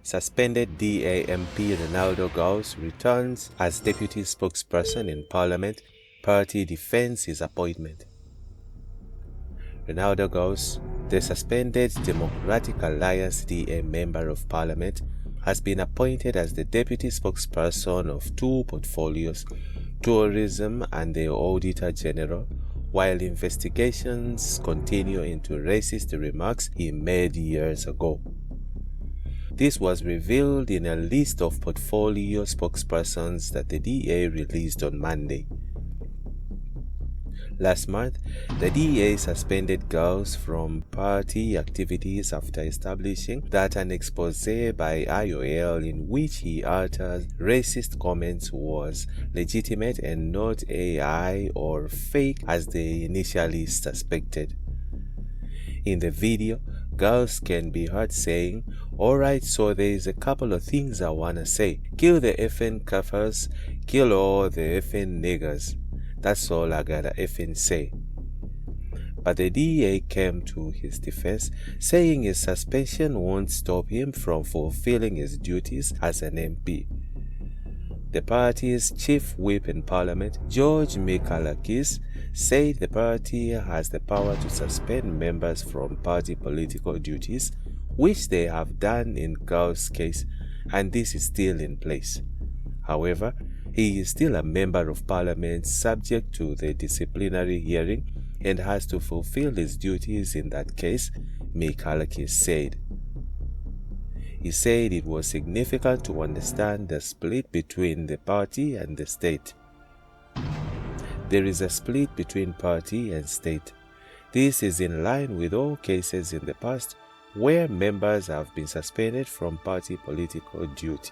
Suspended DA MP Renaldo Gouws returns as deputy spokesperson in Parliament. Party defends his appointment. Renaldo Gouws, the suspended Democratic Alliance DA Member of Parliament, has been appointed as the deputy spokesperson of two portfolios, tourism and the Auditor General, while investigations continue into racist remarks he made years ago. This was revealed in a list of portfolio spokespersons that the DA released on Monday. Last month, the DA suspended Gouws from party activities after establishing that an exposé by IOL in which he uttered racist comments was legitimate and not AI or fake as they initially suspected. In the video, Gouws can be heard saying, "Alright, so there is a couple of things I wanna say. Kill the effing kafirs, kill all the effing niggers. That's all I gotta effing say." But the DA came to his defense, saying his suspension won't stop him from fulfilling his duties as an MP. The party's chief whip in Parliament, George Mikalakis, said the party has the power to suspend members from party political duties, which they have done in Gouws' case, and this is still in place. However, he is still a member of Parliament subject to the disciplinary hearing and has to fulfill his duties in that case, Mikalakis said. He said it was significant to understand the split between the party and the state. There is a split between party and state. This is in line with all cases in the past where members have been suspended from party political duty.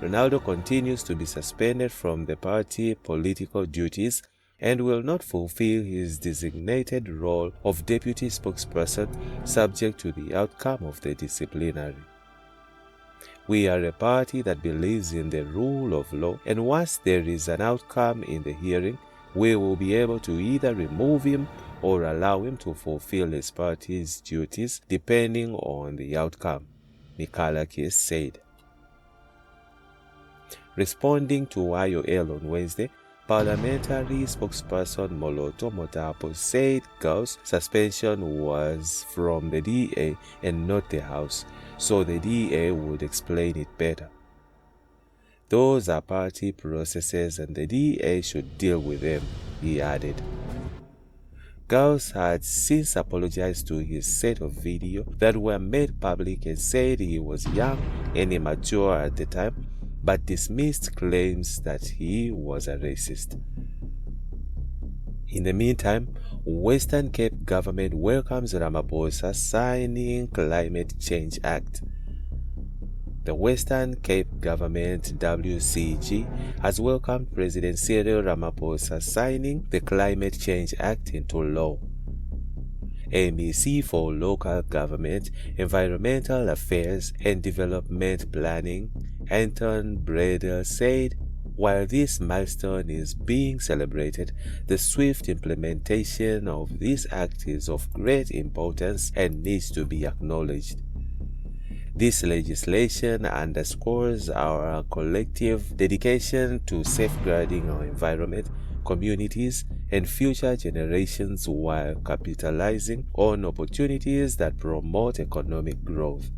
Renaldo continues to be suspended from the party political duties and will not fulfill his designated role of deputy spokesperson subject to the outcome of the disciplinary. We are a party that believes in the rule of law, and once there is an outcome in the hearing, we will be able to either remove him or allow him to fulfill his party's duties depending on the outcome, Mikalakis said. Responding to IOL on Wednesday, Parliamentary spokesperson Moloto Motapo said Gouws' suspension was from the DA and not the House, so the DA would explain it better. Those are party processes and the DA should deal with them, he added. Gouws had since apologized to his set of video that were made public and said he was young and immature at the time, but dismissed claims that he was a racist. In the meantime, Western Cape government welcomes Ramaphosa signing Climate Change Act. The Western Cape government, WCG, has welcomed President Cyril Ramaphosa signing the Climate Change Act into law. MEC for Local Government, Environmental Affairs and Development Planning, Anton Bredel said, while this milestone is being celebrated, the swift implementation of this act is of great importance and needs to be acknowledged. This legislation underscores our collective dedication to safeguarding our environment, communities, and future generations while capitalizing on opportunities that promote economic growth.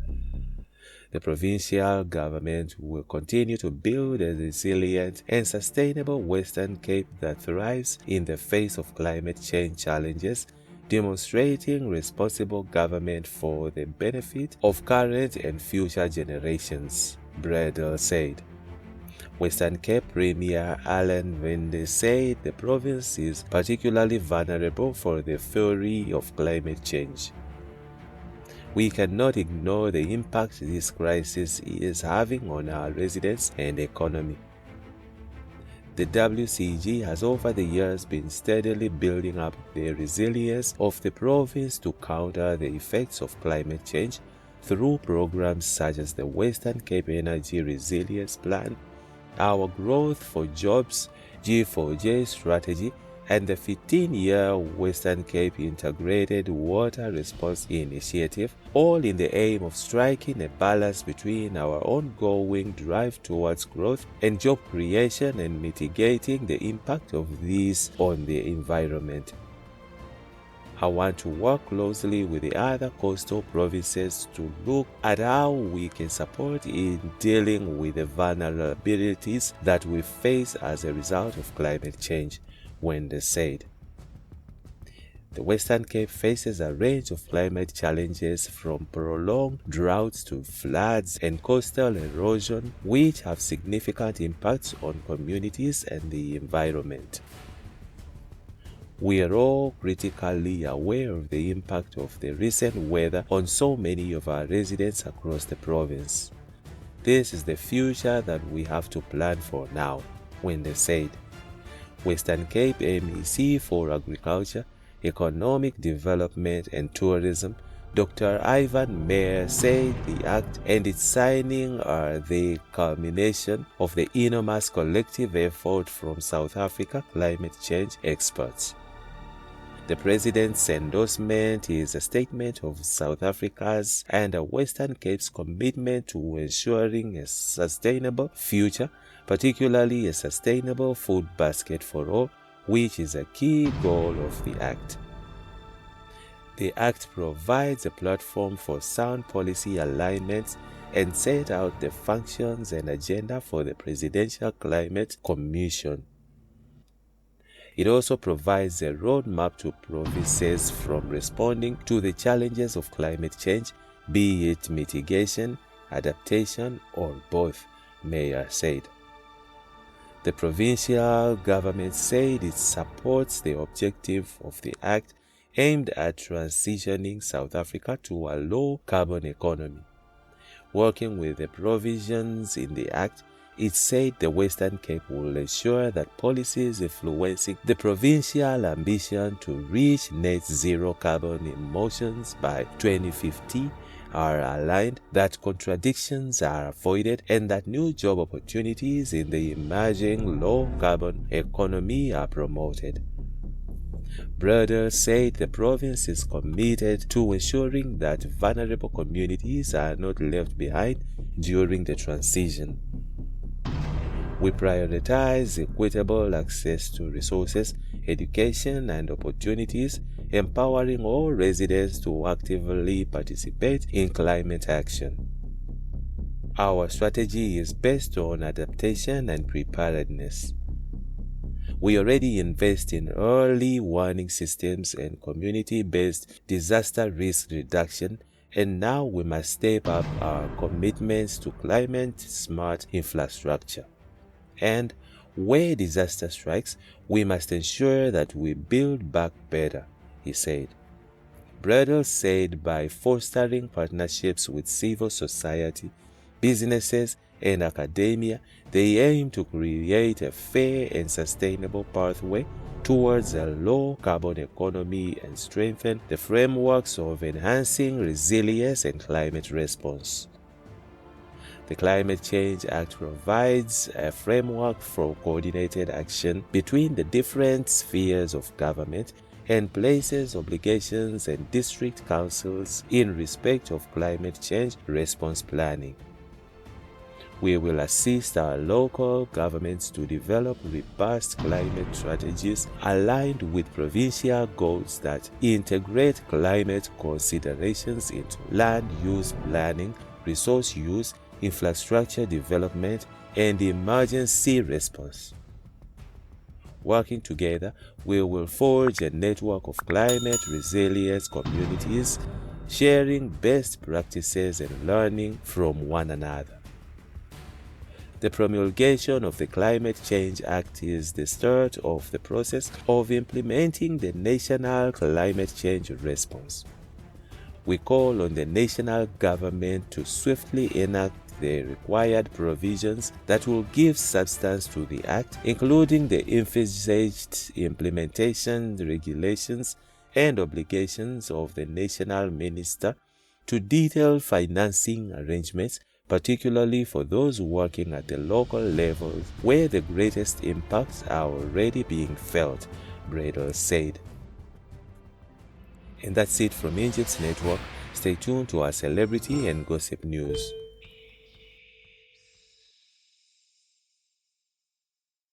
The provincial government will continue to build a resilient and sustainable Western Cape that thrives in the face of climate change challenges, demonstrating responsible government for the benefit of current and future generations, Bredel said. Western Cape Premier Alan Vende said the province is particularly vulnerable for the fury of climate change. We cannot ignore the impact this crisis is having on our residents and economy. The WCG has over the years been steadily building up the resilience of the province to counter the effects of climate change through programs such as the Western Cape Energy Resilience Plan, our Growth for Jobs G4J strategy, and the 15-year Western Cape Integrated Water Response Initiative, all in the aim of striking a balance between our ongoing drive towards growth and job creation and mitigating the impact of these on the environment. I want to work closely with the other coastal provinces to look at how we can support in dealing with the vulnerabilities that we face as a result of climate change, Wende said. The Western Cape faces a range of climate challenges from prolonged droughts to floods and coastal erosion, which have significant impacts on communities and the environment. We are all critically aware of the impact of the recent weather on so many of our residents across the province. This is the future that we have to plan for now, Wende said. Western Cape MEC for Agriculture, Economic Development and Tourism, Dr. Ivan Meyer said the Act and its signing are the culmination of the enormous collective effort from South Africa climate change experts. The President's endorsement is a statement of South Africa's and Western Cape's commitment to ensuring a sustainable future, particularly a sustainable food basket for all, which is a key goal of the Act. The Act provides a platform for sound policy alignments and set out the functions and agenda for the Presidential Climate Commission. It also provides a roadmap to provinces from responding to the challenges of climate change, be it mitigation, adaptation, or both, Meyer said. The provincial government said it supports the objective of the Act aimed at transitioning South Africa to a low-carbon economy. Working with the provisions in the Act, it said the Western Cape will ensure that policies influencing the provincial ambition to reach net zero carbon emissions by 2050 are aligned, that contradictions are avoided, and that new job opportunities in the emerging low-carbon economy are promoted. Broder said the province is committed to ensuring that vulnerable communities are not left behind during the transition. We prioritize equitable access to resources, education, and opportunities, empowering all residents to actively participate in climate action. Our strategy is based on adaptation and preparedness. We already invest in early warning systems and community-based disaster risk reduction, and now we must step up our commitments to climate-smart infrastructure. And where disaster strikes, we must ensure that we build back better, he said. Broder said by fostering partnerships with civil society, businesses, and academia, they aim to create a fair and sustainable pathway towards a low-carbon economy and strengthen the frameworks of enhancing resilience and climate response. The Climate Change Act provides a framework for coordinated action between the different spheres of government and places obligations and district councils in respect of climate change response planning. We will assist our local governments to develop robust climate strategies aligned with provincial goals that integrate climate considerations into land use planning, resource use, infrastructure development, and emergency response. Working together, we will forge a network of climate resilience communities, sharing best practices and learning from one another. The promulgation of the Climate Change Act is the start of the process of implementing the national climate change response. We call on the national government to swiftly enact the required provisions that will give substance to the Act, including the envisaged implementation regulations and obligations of the National Minister to detail financing arrangements, particularly for those working at the local levels where the greatest impacts are already being felt, Bradle said. And that's it from him-Injibs Network. Stay tuned to our celebrity and gossip news.